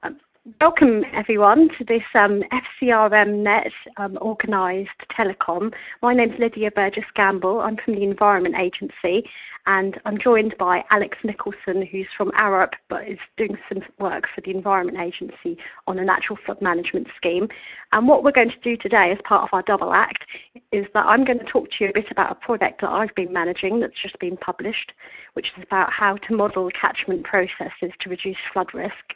Um, Welcome everyone to this FCERM.net organised telecom. My name is Lydia Burgess Gamble. I'm from the Environment Agency and I'm joined by Alex Nicholson, who's from ARUP but is doing some work for the Environment Agency on a natural flood management scheme. And what we're going to do today as part of our double act is that I'm going to talk to you a bit about a project that I've been managing that's just been published, which is about how to model catchment processes to reduce flood risk.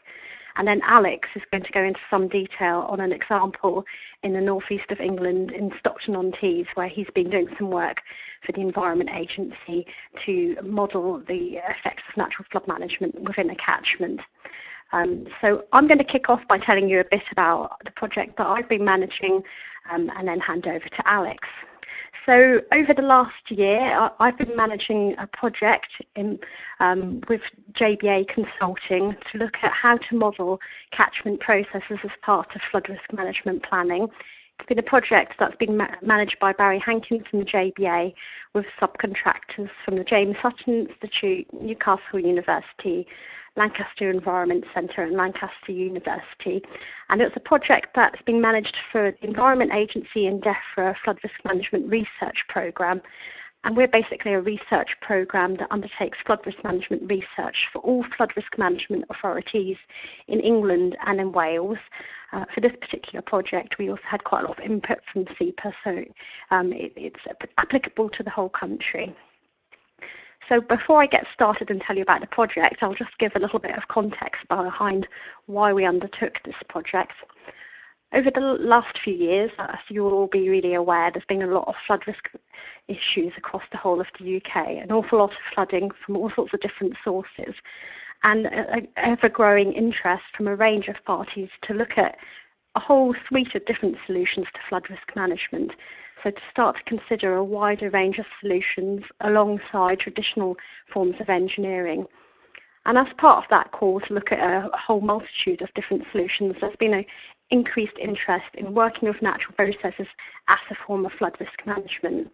And then Alex is going to go into some detail on an example in the northeast of England in Stockton-on-Tees, where he's been doing some work for the Environment Agency to model the effects of natural flood management within a catchment. So I'm going to kick off by telling you a bit about the project that I've been managing and then hand over to Alex. So over the last year, I've been managing a project with JBA Consulting to look at how to model catchment processes as part of flood risk management planning. It's been a project that's been managed by Barry Hankins from the JBA with subcontractors from the James Hutton Institute, Newcastle University, Lancaster Environment Centre and Lancaster University. And it's a project that's been managed for the Environment Agency and DEFRA Flood Risk Management Research Programme. And we're basically a research programme that undertakes flood risk management research for all flood risk management authorities in England and in Wales. For this particular project, we also had quite a lot of input from CEPA, so it's applicable to the whole country. So before I get started and tell you about the project, I'll just give a little bit of context behind why we undertook this project. Over the last few years, as you will all be really aware, there's been a lot of flood risk issues across the whole of the UK, an awful lot of flooding from all sorts of different sources, and an ever-growing interest from a range of parties to look at a whole suite of different solutions to flood risk management. So to start to consider a wider range of solutions alongside traditional forms of engineering. And as part of that call to look at a whole multitude of different solutions, there's been an increased interest in working with natural processes as a form of flood risk management.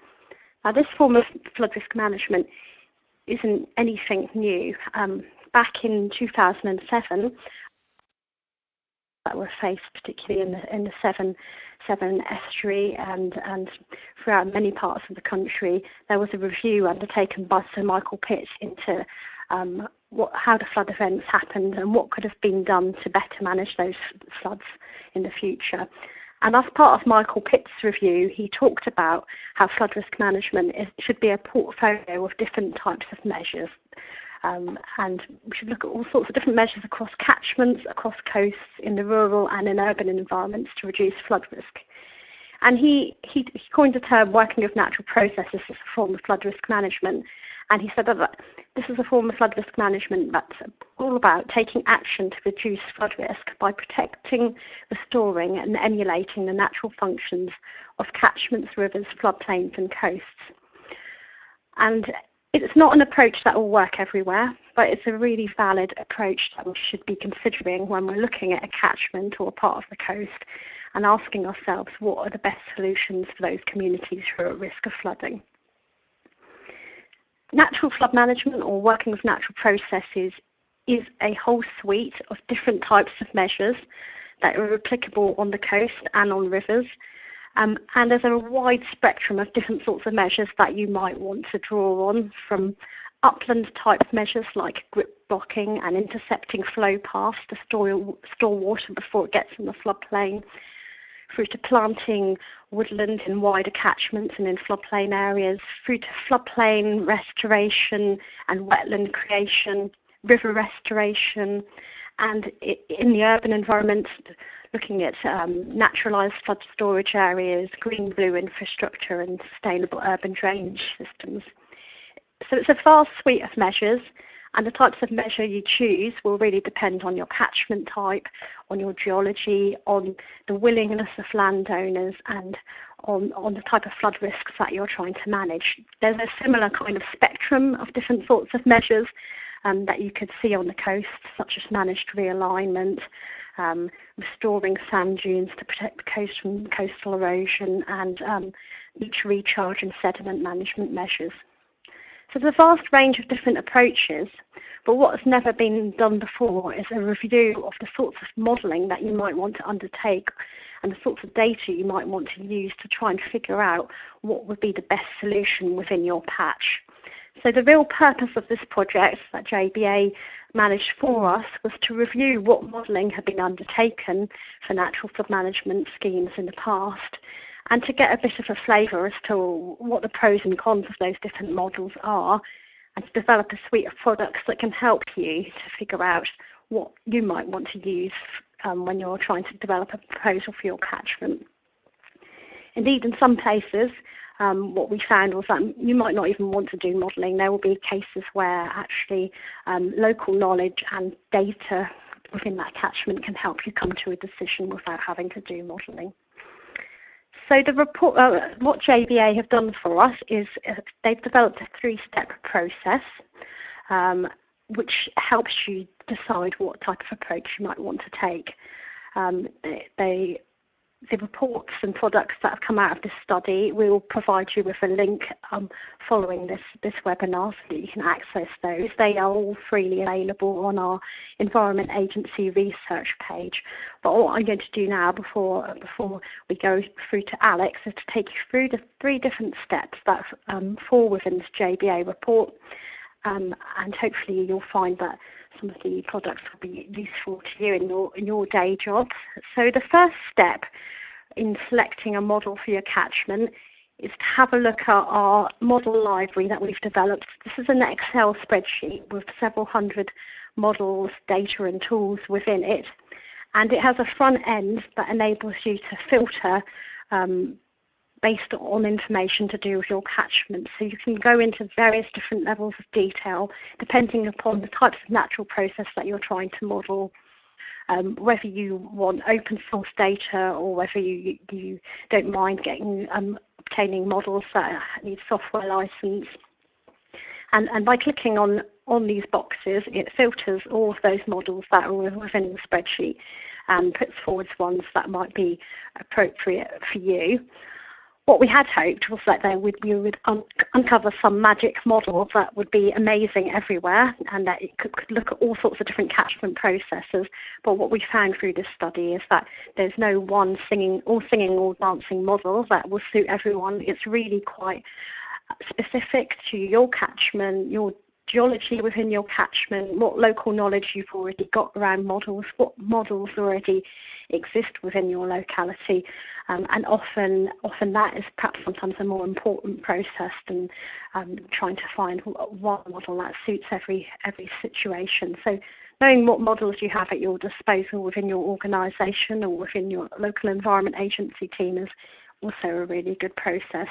Now, this form of flood risk management isn't anything new. Back in 2007, that were faced particularly in the Severn estuary and throughout many parts of the country, there was a review undertaken by Sir Michael Pitt into how the flood events happened and what could have been done to better manage those floods in the future. And as part of Michael Pitt's review, he talked about how flood risk management should be a portfolio of different types of measures. And we should look at all sorts of different measures across catchments, across coasts, in the rural and in urban environments to reduce flood risk. And he coined the term working with natural processes as a form of flood risk management. And he said that this is a form of flood risk management that's all about taking action to reduce flood risk by protecting, restoring and emulating the natural functions of catchments, rivers, floodplains and coasts. And it's not an approach that will work everywhere, but it's a really valid approach that we should be considering when we're looking at a catchment or a part of the coast and asking ourselves what are the best solutions for those communities who are at risk of flooding. Natural flood management or working with natural processes is a whole suite of different types of measures that are applicable on the coast and on rivers. And there's a wide spectrum of different sorts of measures that you might want to draw on, from upland type measures like grip blocking and intercepting flow paths to store water before it gets in the floodplain, through to planting woodland in wider catchments and in floodplain areas, through to floodplain restoration and wetland creation, river restoration, and in the urban environment, looking at naturalised flood storage areas, green-blue infrastructure and sustainable urban drainage systems. So it's a vast suite of measures, and the types of measure you choose will really depend on your catchment type, on your geology, on the willingness of landowners and on the type of flood risks that you're trying to manage. There's a similar kind of spectrum of different sorts of measures that you could see on the coast, such as managed realignment, restoring sand dunes to protect the coast from coastal erosion, and beach recharge and sediment management measures. So there's a vast range of different approaches, but what's never been done before is a review of the sorts of modelling that you might want to undertake and the sorts of data you might want to use to try and figure out what would be the best solution within your patch. So the real purpose of this project that JBA managed for us was to review what modelling had been undertaken for natural flood management schemes in the past, and to get a bit of a flavour as to what the pros and cons of those different models are, and to develop a suite of products that can help you to figure out what you might want to use when you're trying to develop a proposal for your catchment. Indeed, in some places, what we found was that you might not even want to do modelling. There will be cases where actually local knowledge and data within that catchment can help you come to a decision without having to do modelling. So the report, what JBA have done for us is they've developed a three-step process which helps you decide what type of approach you might want to take. The reports and products that have come out of this study, we will provide you with a link following this webinar so that you can access those. They are all freely available on our Environment Agency research page. But what I'm going to do now before we go through to Alex is to take you through the three different steps that fall within this JBA report, and hopefully you'll find that some of the products will be useful to you in your day job. So the first step in selecting a model for your catchment is to have a look at our model library that we've developed. This is an Excel spreadsheet with several hundred models, data and tools within it, and it has a front end that enables you to filter based on information to do with your catchment. So you can go into various different levels of detail depending upon the types of natural process that you're trying to model, whether you want open source data or whether you don't mind obtaining models that need software license. And by clicking on these boxes, it filters all of those models that are within the spreadsheet and puts forward ones that might be appropriate for you. What we had hoped was that you would uncover some magic model that would be amazing everywhere and that it could look at all sorts of different catchment processes. But what we found through this study is that there's no one all dancing model that will suit everyone. It's really quite specific to your catchment, your geology within your catchment, what local knowledge you've already got around models, what models already exist within your locality, and often that is perhaps sometimes a more important process than trying to find one model that suits every situation. So knowing what models you have at your disposal within your organisation or within your local environment agency team is also a really good process.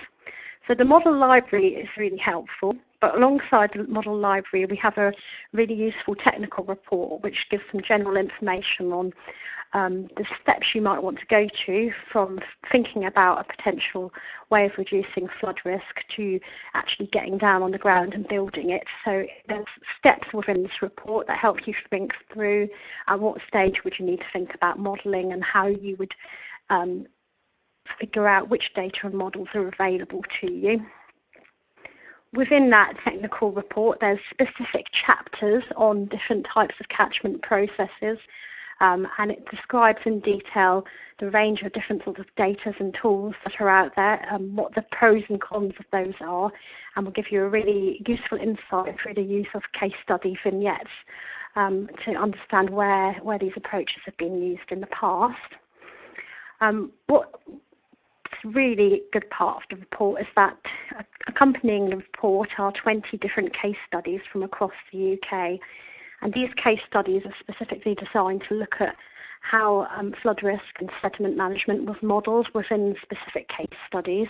So the model library is really helpful, but alongside the model library we have a really useful technical report which gives some general information on the steps you might want to go to from thinking about a potential way of reducing flood risk to actually getting down on the ground and building it. So there's steps within this report that help you think through at what stage would you need to think about modelling and how you would figure out which data and models are available to you. Within that technical report, there's specific chapters on different types of catchment processes, and it describes in detail the range of different sorts of data and tools that are out there, what the pros and cons of those are, and will give you a really useful insight through the use of case study vignettes to understand where these approaches have been used in the past. What's really good part of the report is that accompanying the report are 20 different case studies from across the UK, and these case studies are specifically designed to look at how flood risk and sediment management was modelled within specific case studies.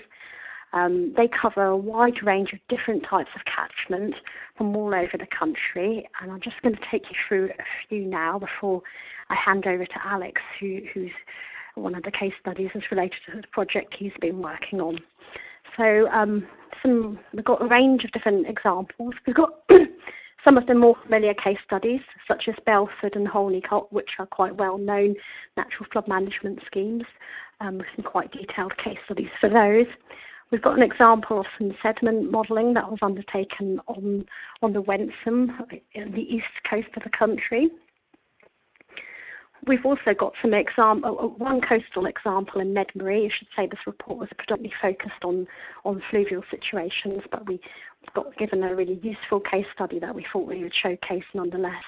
They cover a wide range of different types of catchment from all over the country, and I'm just going to take you through a few now before I hand over to Alex, who's one of the case studies is related to the project he's been working on. So we've got a range of different examples. We've got some of the more familiar case studies, such as Belford and Holneycott, which are quite well-known natural flood management schemes, with some quite detailed case studies for those. We've got an example of some sediment modelling that was undertaken on the Wensum, in the east coast of the country. We've also got some one coastal example in Medmurray. I should say this report was predominantly focused on fluvial situations, but we got given a really useful case study that we thought we would showcase nonetheless.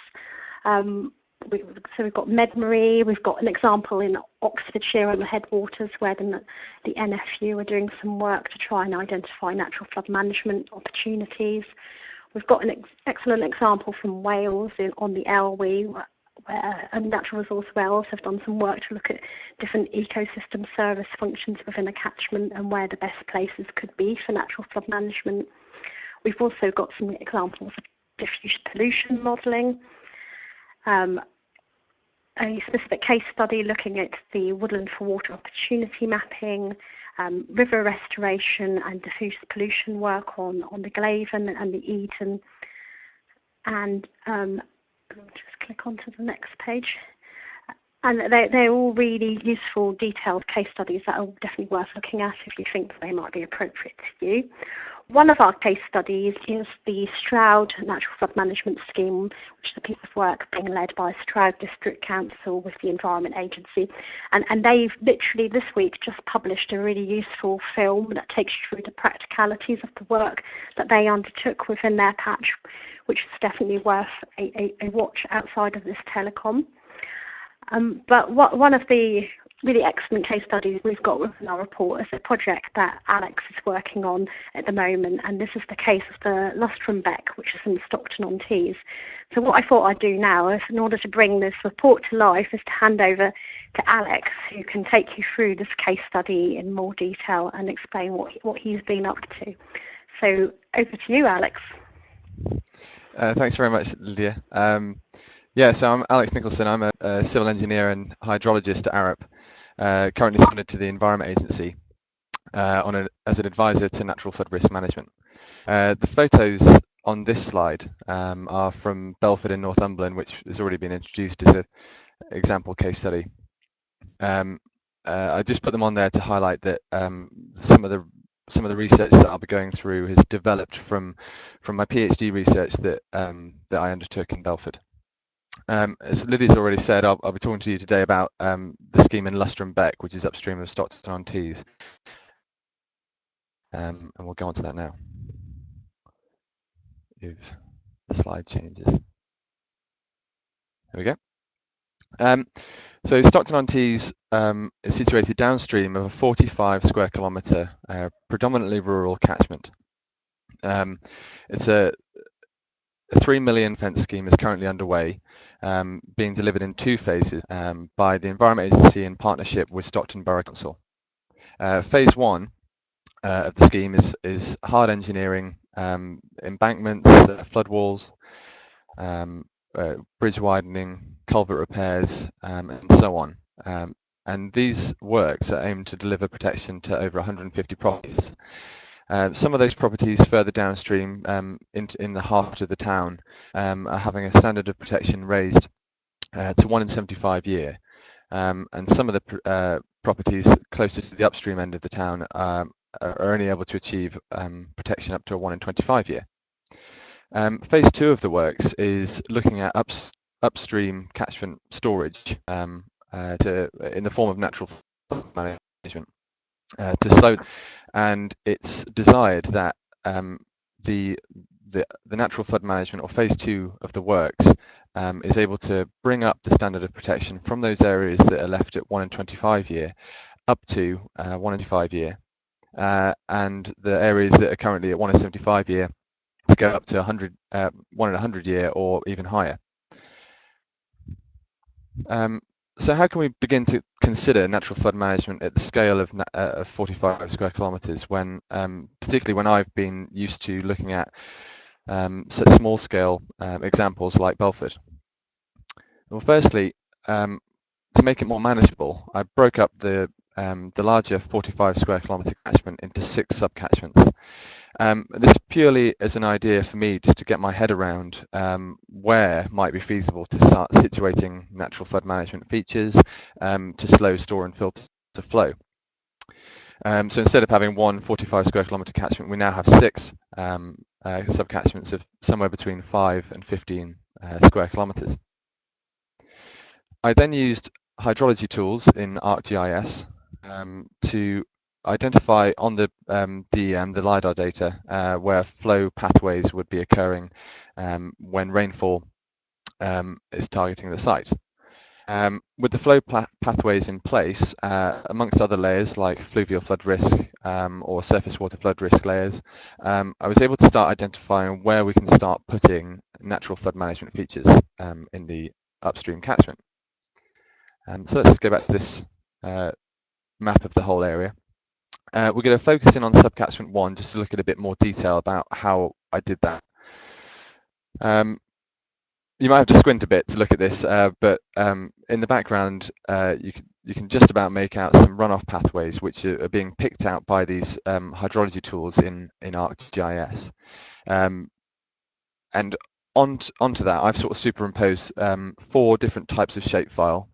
So we've got Medmurray, we've got an example in Oxfordshire on the headwaters where the NFU are doing some work to try and identify natural flood management opportunities. We've got an excellent example from Wales on the Elwy, where Natural Resource Wales have done some work to look at different ecosystem service functions within a catchment and where the best places could be for natural flood management. We've also got some examples of diffuse pollution modelling. A specific case study looking at the woodland for water opportunity mapping, river restoration and diffuse pollution work on the Glaven and the Eden. And just click onto the next page. And they're all really useful, detailed case studies that are definitely worth looking at if you think they might be appropriate to you. One of our case studies is the Stroud Natural Flood Management Scheme, which is a piece of work being led by Stroud District Council with the Environment Agency. And they've literally this week just published a really useful film that takes you through the practicalities of the work that they undertook within their patch, which is definitely worth a watch outside of this telecom. But one of the really excellent case studies we've got within our report is a project that Alex is working on at the moment, and this is the case of the Lustram Beck, which is in Stockton-on-Tees. So what I thought I'd do now is, in order to bring this report to life, is to hand over to Alex, who can take you through this case study in more detail and explain what he's been up to. So over to you, Alex. Thanks very much, Lydia. So I'm Alex Nicholson. I'm a civil engineer and hydrologist at ARUP, currently seconded to the Environment Agency as an advisor to natural flood risk management. The photos on this slide are from Belford in Northumberland, which has already been introduced as an example case study. I just put them on there to highlight that some of the research that I'll be going through has developed from my PhD research that I undertook in Belford. As Lydia's already said, I'll be talking to you today about the scheme in Lustram Beck, which is upstream of Stockton-on-Tees. And we'll go on to that now, if the slide changes. There we go. So Stockton-on-Tees is situated downstream of a 45 square kilometre predominantly rural catchment. It's a 3 million fence scheme is currently underway, being delivered in 2 phases by the Environment Agency in partnership with Stockton Borough Council. Phase 1 of the scheme is hard engineering, embankments, flood walls, bridge widening, culvert repairs, and so on. And these works are aimed to deliver protection to over 150 properties. Some of those properties further downstream in the heart of the town are having a standard of protection raised to 1 in 75 year. And some of the properties closer to the upstream end of the town are only able to achieve protection up to a 1 in 25 year. Phase 2 of the works is looking at upstream catchment storage in the form of natural flood management to slow. And it's desired that the natural flood management, or phase 2 of the works, is able to bring up the standard of protection from those areas that are left at 1 in 25 year up to 1 in 5 year, and the areas that are currently at 1 in 75 year to go up to 1 in 100 year or even higher. So how can we begin to consider natural flood management at the scale of 45 square kilometres when, particularly when I've been used to looking at such small scale examples like Belford? Well, firstly, to make it more manageable, I broke up the larger 45 square kilometre catchment into 6 sub-catchments. This purely as an idea for me, just to get my head around where might be feasible to start situating natural flood management features to slow, store and filter flow. So instead of having one 45 square kilometre catchment, we now have 6 sub-catchments of somewhere between 5 and 15 square kilometres. I then used hydrology tools in ArcGIS to identify on the DEM, the LiDAR data, where flow pathways would be occurring when rainfall is targeting the site. With the flow pathways in place, amongst other layers like fluvial flood risk or surface water flood risk layers, I was able to start identifying where we can start putting natural flood management features in the upstream catchment. So let's just go back to this map of the whole area. We're going to focus in on subcatchment 1 just to look at a bit more detail about how I did that. You might have to squint a bit to look at this, but in the background you can just about make out some runoff pathways which are being picked out by these hydrology tools in ArcGIS. And onto that, I've sort of superimposed 4 different types of shapefile,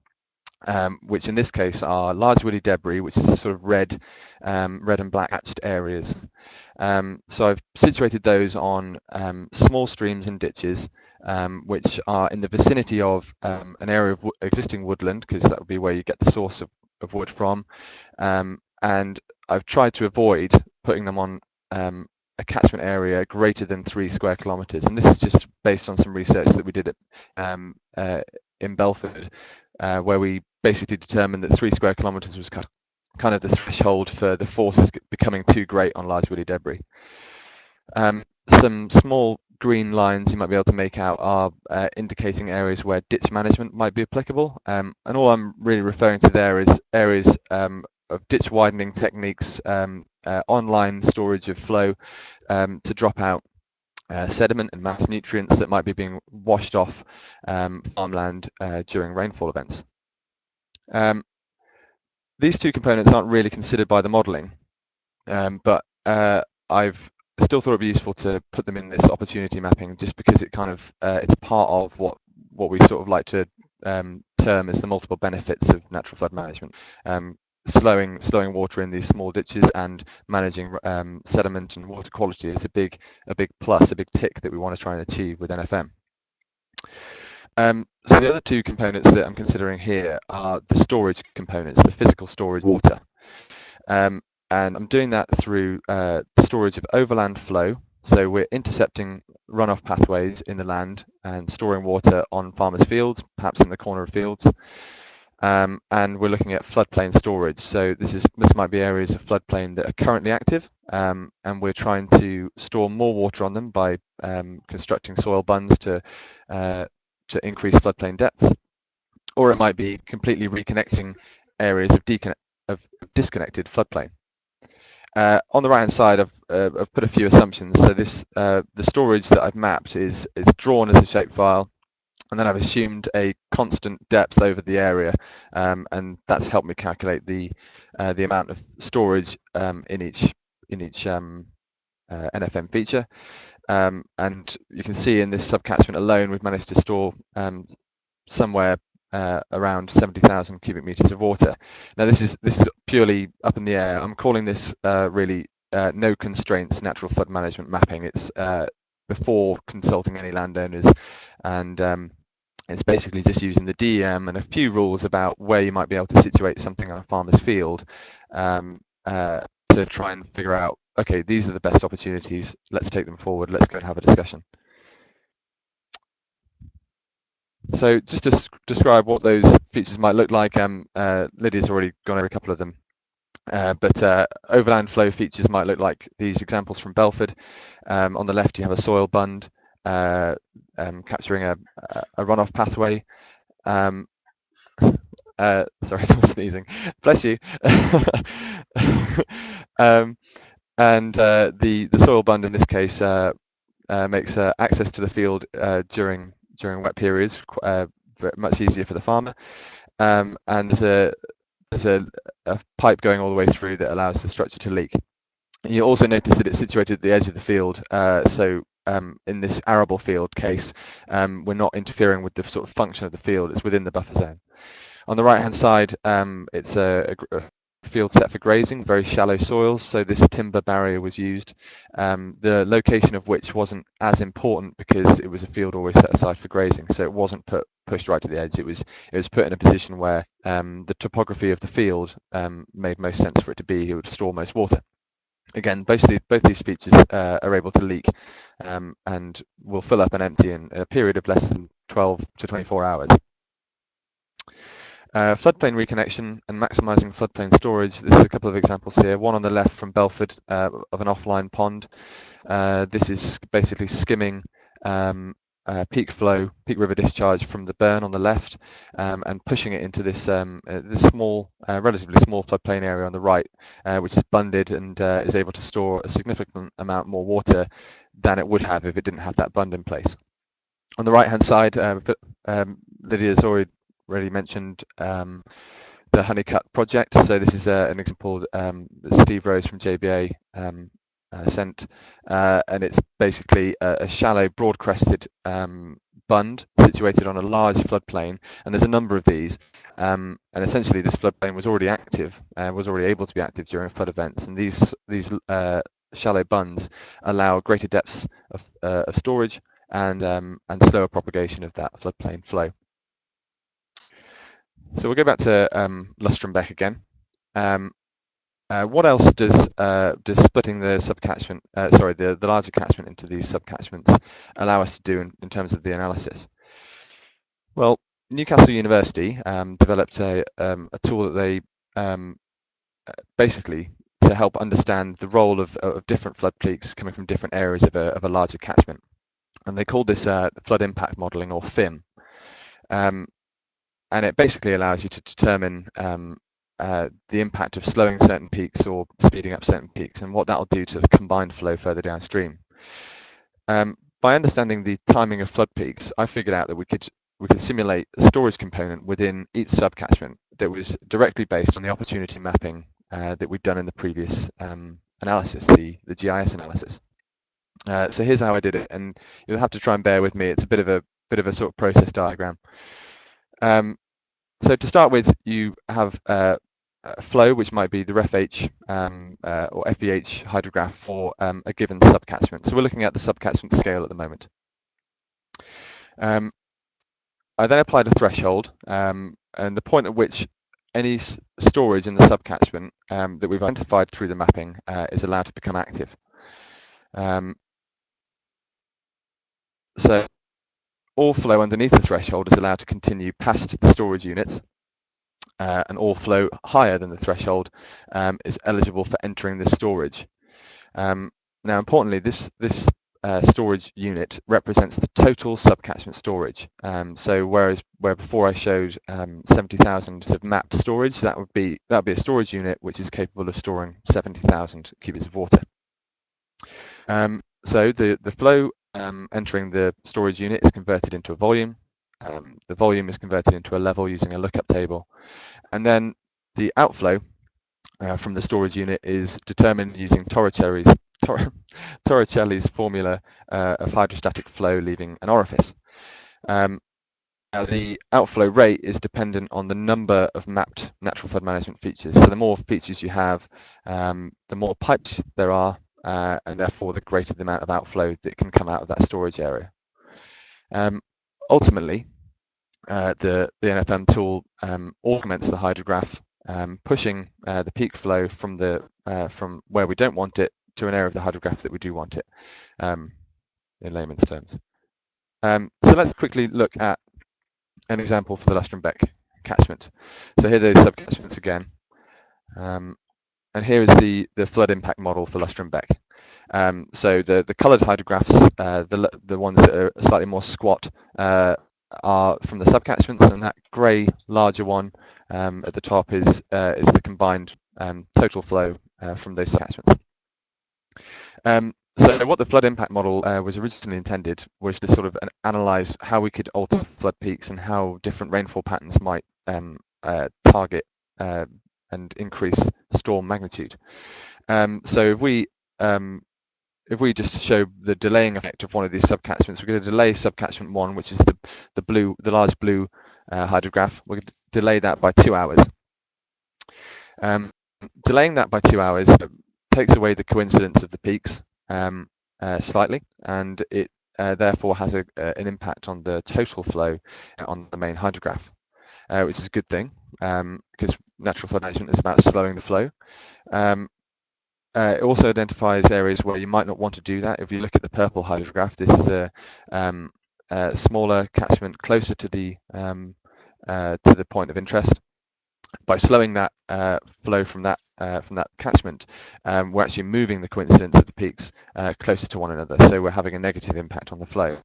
which in this case are large woody debris, which is sort of red and black hatched areas. So I've situated those on small streams and ditches, which are in the vicinity of an area of existing woodland, because that would be where you get the source of wood from. And I've tried to avoid putting them on a catchment area greater than 3 square kilometres. And this is just based on some research that we did at, in Belford, where we basically determined that 3 square kilometres was kind of the threshold for the forces becoming too great on large woody debris. Some small green lines you might be able to make out are indicating areas where ditch management might be applicable. And all I'm really referring to there is areas of ditch widening techniques, online storage of flow to drop out sediment and mass nutrients that might be being washed off farmland during rainfall events. These 2 components aren't really considered by the modelling, but I've still thought it'd be useful to put them in this opportunity mapping, just because it kind of it's part of what we sort of like to term as the multiple benefits of natural flood management. Slowing water in these small ditches and managing sediment and water quality is a big plus, a big tick that we want to try and achieve with NFM. So the other 2 components that I'm considering here are the storage components, the physical storage of water. And I'm doing that through the storage of overland flow. So we're intercepting runoff pathways in the land and storing water on farmers' fields, perhaps in the corner of fields. And we're looking at floodplain storage. So this might be areas of floodplain that are currently active, and we're trying to store more water on them by constructing soil bunds to increase floodplain depths. Or it might be completely reconnecting areas of disconnected floodplain. On the right-hand side, I've put a few assumptions. So this the storage that I've mapped is drawn as a shapefile, and then I've assumed a constant depth over the area, and that's helped me calculate the amount of storage in each NFM feature. And you can see in this subcatchment alone, we've managed to store somewhere around 70,000 cubic meters of water. Now this is purely up in the air. I'm calling this really no constraints natural flood management mapping. It's before consulting any landowners, and it's basically just using the DEM and a few rules about where you might be able to situate something on a farmer's field to try and figure out, okay, these are the best opportunities, let's take them forward, let's go and have a discussion. So just to describe what those features might look like, Lydia's already gone over a couple of them, but overland flow features might look like these examples from Belford. On the left you have a soil bund capturing a runoff pathway. Sorry, I'm sneezing. Bless you. And the soil bund in this case makes access to the field during wet periods much easier for the farmer, and there's a pipe going all the way through that allows the structure to leak. And you also notice that it's situated at the edge of the field, so in this arable field case, we're not interfering with the sort of function of the field, it's within the buffer zone. On the right hand side, it's a field set for grazing, very shallow soils, so this timber barrier was used, the location of which wasn't as important because it was a field always set aside for grazing, so it wasn't pushed right to the edge. It was put in a position where the topography of the field made most sense for it to be. It would store most water. Again, both these features are able to leak and will fill up and empty in a period of less than 12 to 24 hours. Floodplain reconnection and maximising floodplain storage. There's a couple of examples here. One on the left from Belford of an offline pond. This is basically skimming peak flow, peak river discharge from the burn on the left and pushing it into this small, relatively small floodplain area on the right, which is bunded and is able to store a significant amount more water than it would have if it didn't have that bund in place. On the right-hand side, Lydia's already mentioned the Honeycut project. So this is an example that Steve Rose from JBA sent, and it's basically a shallow, broad-crested bund situated on a large floodplain, and there's a number of these. And essentially, this floodplain was already active, was already able to be active during flood events, and these shallow bunds allow greater depths of storage and slower propagation of that floodplain flow. So we'll go back to Lustram Beck again. What else does splitting the subcatchment, the larger catchment into these subcatchments allow us to do in terms of the analysis? Well, Newcastle University developed a tool that they basically to help understand the role of different flood peaks coming from different areas of a larger catchment, and they called this flood impact modelling, or FCERM. And it basically allows you to determine the impact of slowing certain peaks or speeding up certain peaks and what that will do to the combined flow further downstream. By understanding the timing of flood peaks, I figured out that we could simulate a storage component within each subcatchment that was directly based on the opportunity mapping that we'd done in the previous analysis, the GIS analysis. So here's how I did it, and you'll have to try and bear with me. It's a bit of a sort of process diagram. So to start with, you have a flow, which might be the RefH or FEH hydrograph for a given subcatchment. So we're looking at the subcatchment scale at the moment. I then applied a threshold, and the point at which any storage in the subcatchment that we've identified through the mapping is allowed to become active. So all flow underneath the threshold is allowed to continue past the storage units, and all flow higher than the threshold is eligible for entering the storage. Now, importantly, this storage unit represents the total subcatchment storage. So where before I showed 70,000 of mapped storage, that would be a storage unit which is capable of storing 70,000 cubics of water. So the flow entering the storage unit is converted into a volume. The volume is converted into a level using a lookup table, and then the outflow from the storage unit is determined using Torricelli's formula of hydrostatic flow leaving an orifice. Now the outflow rate is dependent on the number of mapped natural flood management features. So the more features you have, the more pipes there are, and therefore the greater the amount of outflow that can come out of that storage area. Ultimately, the NFM tool augments the hydrograph, pushing the peak flow from where we don't want it to an area of the hydrograph that we do want it, in layman's terms. So let's quickly look at an example for the Lustram Beck catchment. So here are those subcatchments again. And here is the flood impact model for Lustram Beck. So the coloured hydrographs, the ones that are slightly more squat, are from the subcatchments, and that grey larger one at the top is the combined total flow from those subcatchments. So what the flood impact model was originally intended was to sort of analyse how we could alter flood peaks and how different rainfall patterns might target and increase storm magnitude. So if we just show the delaying effect of one of these subcatchments, we're going to delay subcatchment 1, which is the large blue hydrograph. We're going to delay that by 2 hours. Delaying that by 2 hours takes away the coincidence of the peaks slightly, and it therefore has an impact on the total flow on the main hydrograph, which is a good thing because natural flood management is about slowing the flow. It also identifies areas where you might not want to do that. If you look at the purple hydrograph, this is a smaller catchment closer to the point of interest. By slowing that flow from that catchment, we're actually moving the coincidence of the peaks closer to one another. So we're having a negative impact on the flow.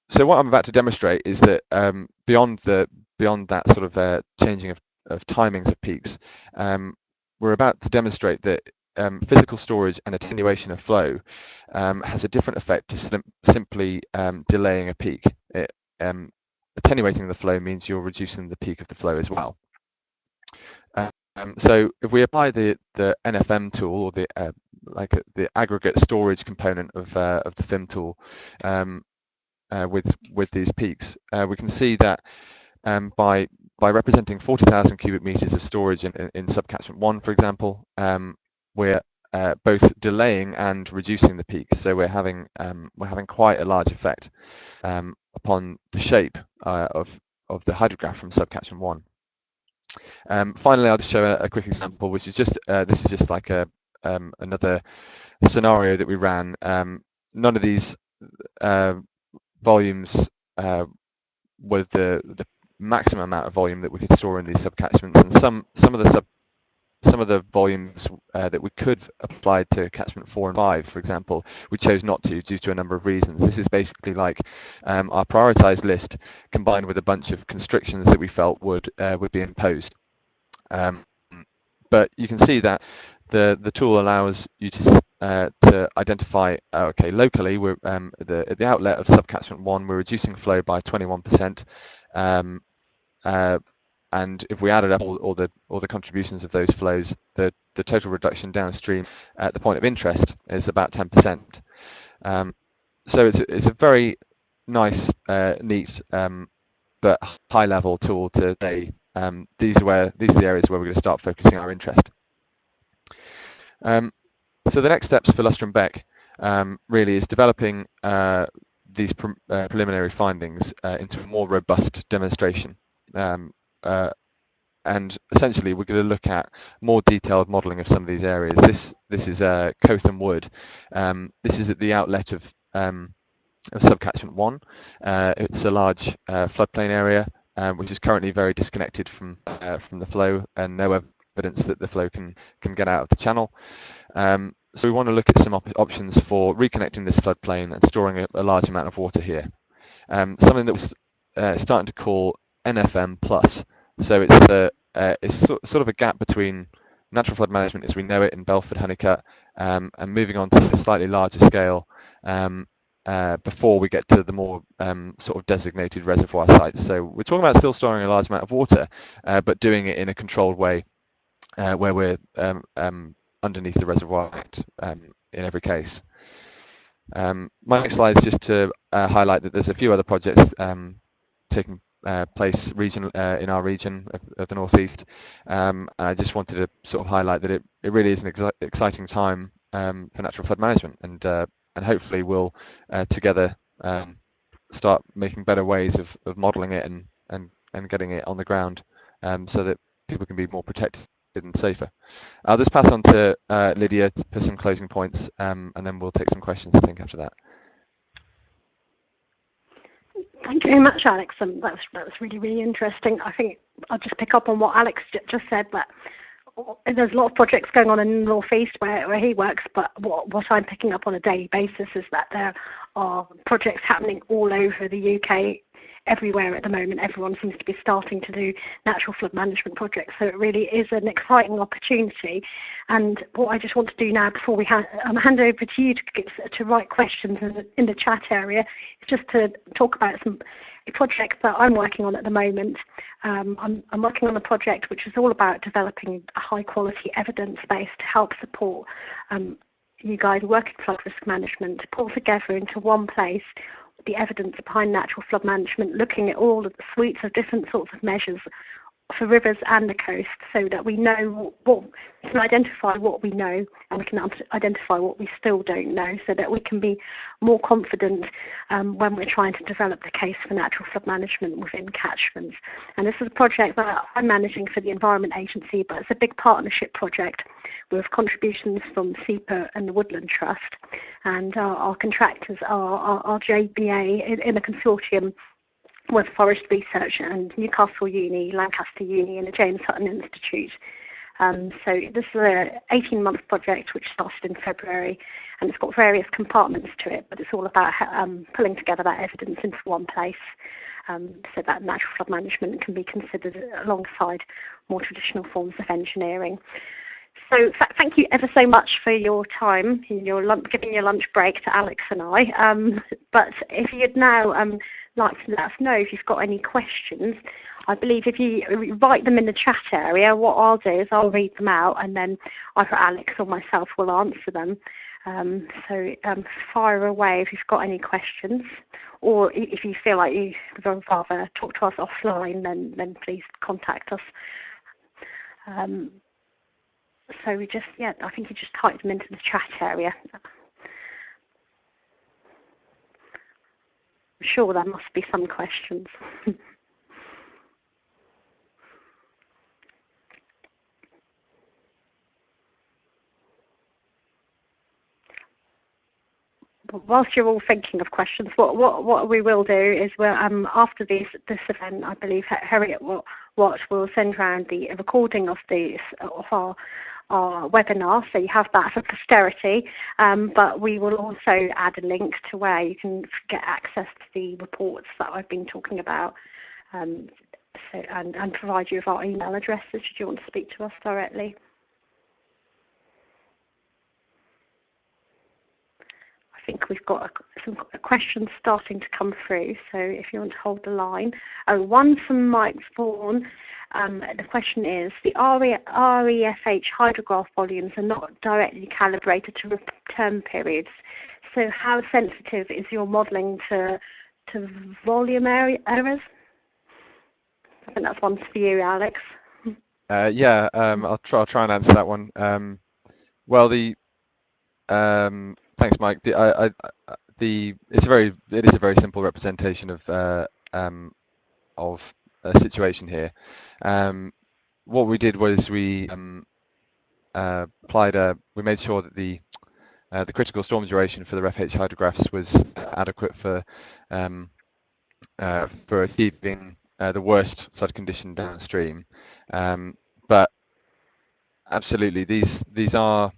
So what I'm about to demonstrate is that beyond that sort of changing of timings of peaks, we're about to demonstrate that physical storage and attenuation of flow has a different effect to simply delaying a peak. Attenuating the flow means you're reducing the peak of the flow as well. So if we apply the NFM tool, or the aggregate storage component of the FIM tool with these peaks, we can see that by representing 40,000 cubic meters of storage in subcatchment 1, for example, we're both delaying and reducing the peaks. So we're having quite a large effect upon the shape of the hydrograph from subcatchment 1. Finally, I'll just show a quick example, which is just this is just like another scenario that we ran. None of these volumes were the maximum amount of volume that we could store in these subcatchments, and some of the volumes that we could apply to catchment 4 and 5, for example, we chose not to due to a number of reasons. This is basically like our prioritized list combined with a bunch of constrictions that we felt would be imposed. But you can see that the tool allows you to identify, okay, locally we're at the outlet of subcatchment 1, we're reducing flow by 21%. And if we added up all the contributions of those flows, the total reduction downstream at the point of interest is about 10%. So it's a very nice, neat, but high-level tool to say these are the areas where we're going to start focusing our interest. So the next steps for Lustram Beck really is developing these preliminary findings into a more robust demonstration. And essentially, we're going to look at more detailed modelling of some of these areas. This is Cotham Wood. This is at the outlet of subcatchment 1. It's a large floodplain area, which is currently very disconnected from the flow, and no evidence that the flow can get out of the channel. So we want to look at some options for reconnecting this floodplain and storing a large amount of water here. Something that we're starting to call NFM plus. So it's sort of a gap between natural flood management as we know it in Belford Honeycutt and moving on to a slightly larger scale before we get to the more sort of designated reservoir sites. So we're talking about still storing a large amount of water, but doing it in a controlled way where we're underneath the Reservoir Act in every case. My next slide is just to highlight that there's a few other projects taking place in our region of the northeast. I just wanted to sort of highlight that it really is an exciting time for natural flood management, and hopefully we'll together start making better ways of modelling it and getting it on the ground so that people can be more protected and safer. I'll just pass on to Lydia for some closing points, and then we'll take some questions, I think, after that. Thank you very much, Alex. That was really, really interesting. I think I'll just pick up on what Alex just said, that there's a lot of projects going on in the northeast where he works, but what I'm picking up on a daily basis is that there are projects happening all over the UK, everywhere at the moment. Everyone seems to be starting to do natural flood management projects, so it really is an exciting opportunity. And what I just want to do now, before we hand over to you to write questions in the chat area, is just to talk about a project that I'm working on at the moment. I'm working on a project which is all about developing a high quality evidence base to help support you guys working flood risk management, to pull together into one place the evidence behind natural flood management, looking at all of the suites of different sorts of measures for rivers and the coast, so that we know what we can identify what we know, and we can identify what we still don't know, so that we can be more confident when we're trying to develop the case for natural flood management within catchments. And this is a project that I'm managing for the Environment Agency, but it's a big partnership project with contributions from SEPA and the Woodland Trust, and our contractors are JBA in a consortium with Forest Research and Newcastle Uni, Lancaster Uni and the James Hutton Institute. So this is an 18-month project which started in February, and it's got various compartments to it, but it's all about pulling together that evidence into one place, so that natural flood management can be considered alongside more traditional forms of engineering. So thank you ever so much for your time, giving your lunch break to Alex and I. But if you'd now like to let us know if you've got any questions, I believe if you write them in the chat area, what I'll do is I'll read them out, and then either Alex or myself will answer them. So fire away if you've got any questions, or if you feel like you would rather talk to us offline, then please contact us. So I think you just type them into the chat area. I'm sure there must be some questions. Whilst you're all thinking of questions, what we will do is after this event, I believe Harriet Watt will send around the recording of our webinar, so you have that for posterity, but we will also add a link to where you can get access to the reports that I've been talking about, and provide you with our email addresses should you want to speak to us directly. I think we've got some questions starting to come through, so if you want to hold the line. One from Mike Vaughan. The question is, the REFH hydrograph volumes are not directly calibrated to return periods, so how sensitive is your modelling to volume errors? I think that's one for you, Alex. I'll try and answer that one. Thanks, Mike. It is a very simple representation of a situation here. What we did was we made sure that the critical storm duration for the REFH hydrographs was adequate for achieving the worst flood condition downstream. But absolutely, these are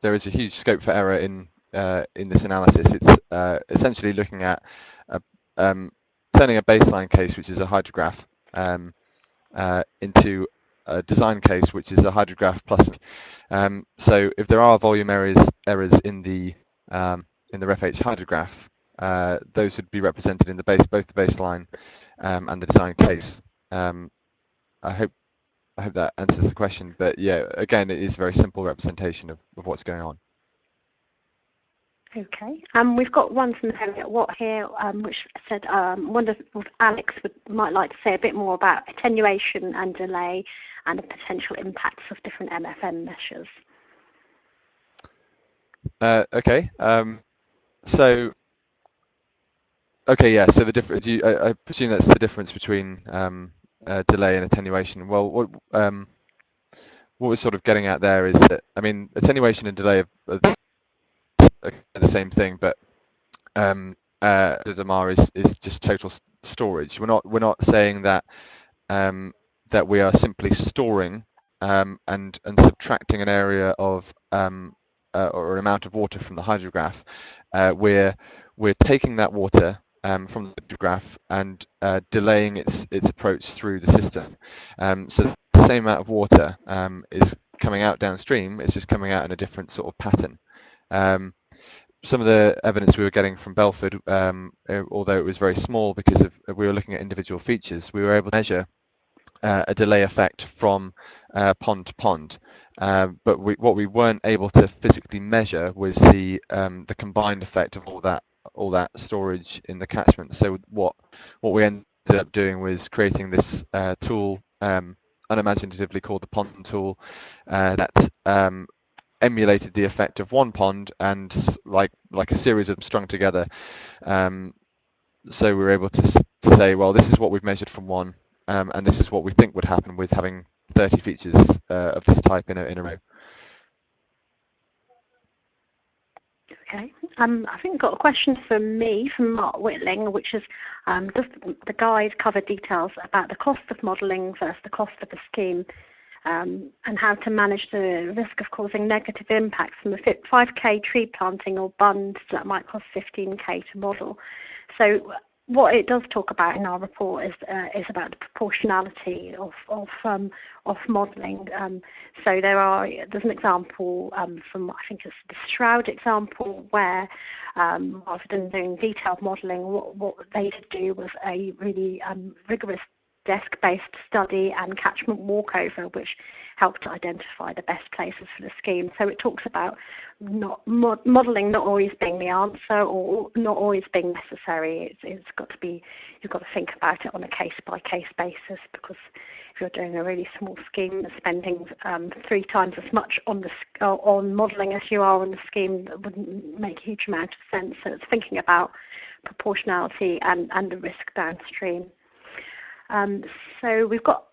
there is a huge scope for error in this analysis. It's essentially looking at turning a baseline case, which is a hydrograph, into a design case, which is a hydrograph plus. So if there are volume errors in the REFH hydrograph, those would be represented in both the baseline and the design case. I hope that answers the question, but yeah, again, it is a very simple representation of what's going on. Okay, we've got one from Harriet Watt here, which said, wonder if Alex might like to say a bit more about attenuation and delay and the potential impacts of different MFM measures. So the difference. I presume that's the difference between delay and attenuation. Well, what we're sort of getting at there is that, I mean, attenuation and delay are the same thing, but DMR is just total storage. We're not saying that that we are simply storing and subtracting an area of or an amount of water from the hydrograph. We're taking that water from the hydrograph and delaying its approach through the system. So the same amount of water is coming out downstream. It's just coming out in a different sort of pattern. Some of the evidence we were getting from Belford, although it was very small because we were looking at individual features, we were able to measure a delay effect from pond to pond. But what we weren't able to physically measure was the combined effect of all that storage in the catchment. So what we ended ended up doing was creating this tool, unimaginatively called the pond tool, that emulated the effect of one pond and like a series of them strung together. So we were able to say, well, this is what we've measured from one, and this is what we think would happen with having 30 features of this type in a row. Okay. I think we've got a question from Mark Whitling, which is, does the guide cover details about the cost of modelling versus the cost of the scheme, and how to manage the risk of causing negative impacts from a 5k tree planting or bund that might cost 15k to model? So what it does talk about in our report is about the proportionality of modelling. So there's an example from, I think it's the Shroud example, where rather than doing detailed modelling, what they did do was a really rigorous desk-based study and catchment walkover, which helped to identify the best places for the scheme. So it talks about modelling not always being the answer or not always being necessary. It's got to be, you've got to think about it on a case-by-case basis, because if you're doing a really small scheme, spending 3 times as much on modelling as you are on the scheme, that wouldn't make a huge amount of sense. So it's thinking about proportionality and the risk downstream. So we've got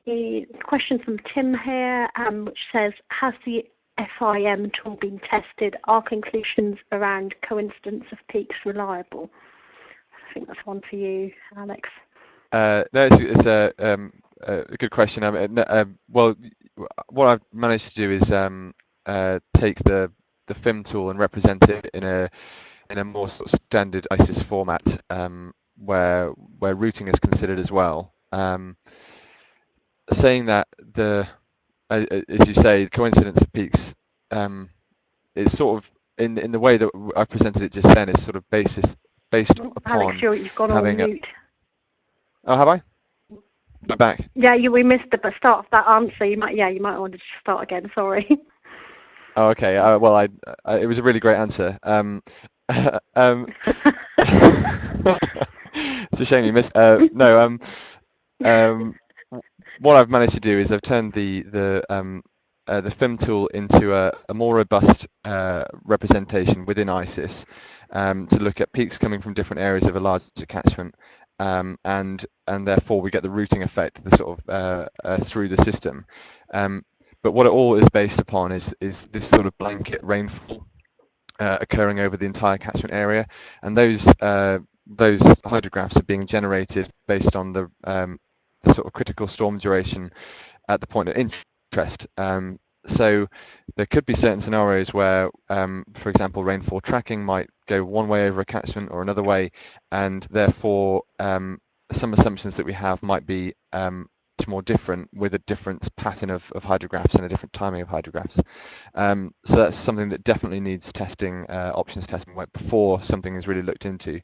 a question from Tim here, which says, has the FIM tool been tested? Are conclusions around coincidence of peaks reliable? I think that's one for you, Alex. No, it's a good question. Well, what I've managed to do is take the FIM tool and represent it in a more sort of standard ISIS format, where routing is considered as well. Saying that as you say, coincidence of peaks is sort of in the way that I presented it just then, is sort of based upon Alex, you've gone having on mute. Oh, have I? I'm back. Yeah, we missed the start of that answer. You might want to start again. Sorry. Oh, okay. Well, it was a really great answer. It's a shame you missed. No. What I've managed to do is I've turned the FIM tool into a more robust representation within ISIS, to look at peaks coming from different areas of a larger catchment, and therefore we get the routing effect sort of through the system. But what it all is based upon is this sort of blanket rainfall occurring over the entire catchment area, and those hydrographs are being generated based on the sort of critical storm duration at the point of interest. So there could be certain scenarios where, for example, rainfall tracking might go one way over a catchment or another way, and therefore some assumptions that we have might be much more different, with a different pattern of hydrographs and a different timing of hydrographs. So that's something that definitely needs testing, options testing, before something is really looked into.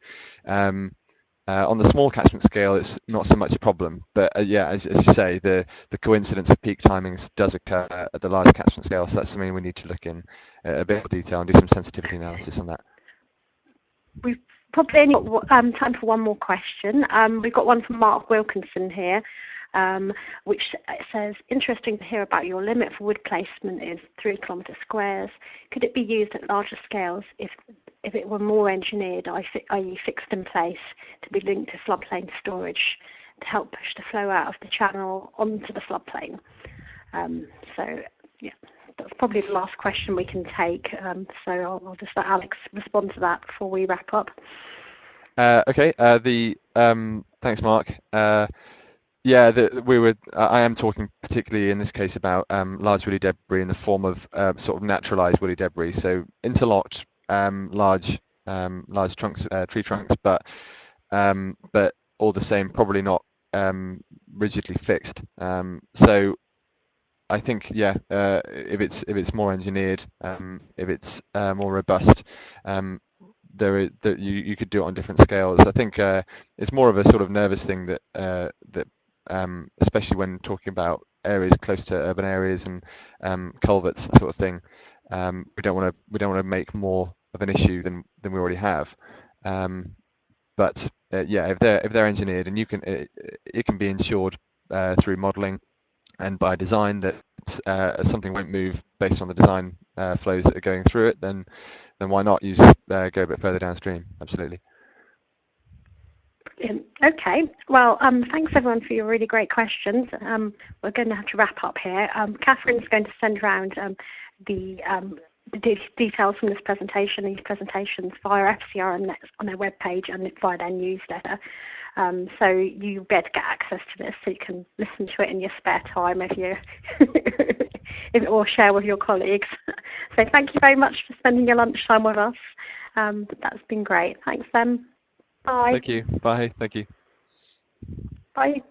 On the small catchment scale, it's not so much a problem, but yeah, as you say, the coincidence of peak timings does occur at the large catchment scale, so that's something we need to look in a bit more detail and do some sensitivity analysis on that. We've probably only got time for one more question. We've got one from Mark Wilkinson here, which says, interesting to hear about your limit for wood placement is 3 kilometre squares. Could it be used at larger scales if it were more engineered, i.e. fixed in place, to be linked to floodplain storage to help push the flow out of the channel onto the floodplain? So yeah, that's probably the last question we can take. So I'll just let Alex respond to that before we wrap up. Okay. Thanks, Mark. Yeah, I am talking particularly in this case about large woody debris in the form of sort of naturalized woody debris, so interlocked large trunks, tree trunks, but all the same, probably not rigidly fixed. So I think, yeah, if it's more engineered, if it's more robust, you could do it on different scales. I think it's more of a sort of nervous thing that especially when talking about areas close to urban areas and culverts and sort of thing. We don't want to make more of an issue than we already have. But yeah, if they're engineered, and it can be ensured through modelling and by design that something won't move based on the design flows that are going through it, then why not go a bit further downstream? Absolutely. Okay, well, thanks everyone for your really great questions. We're going to have to wrap up here. Catherine's going to send around the details from this presentation, these presentations via FCERM.net on their webpage and via their newsletter. So you'll be able to get access to this, so you can listen to it in your spare time if you or share with your colleagues. So thank you very much for spending your lunchtime with us. That's been great. Thanks, Bye. Thank you. Bye. Thank you. Bye.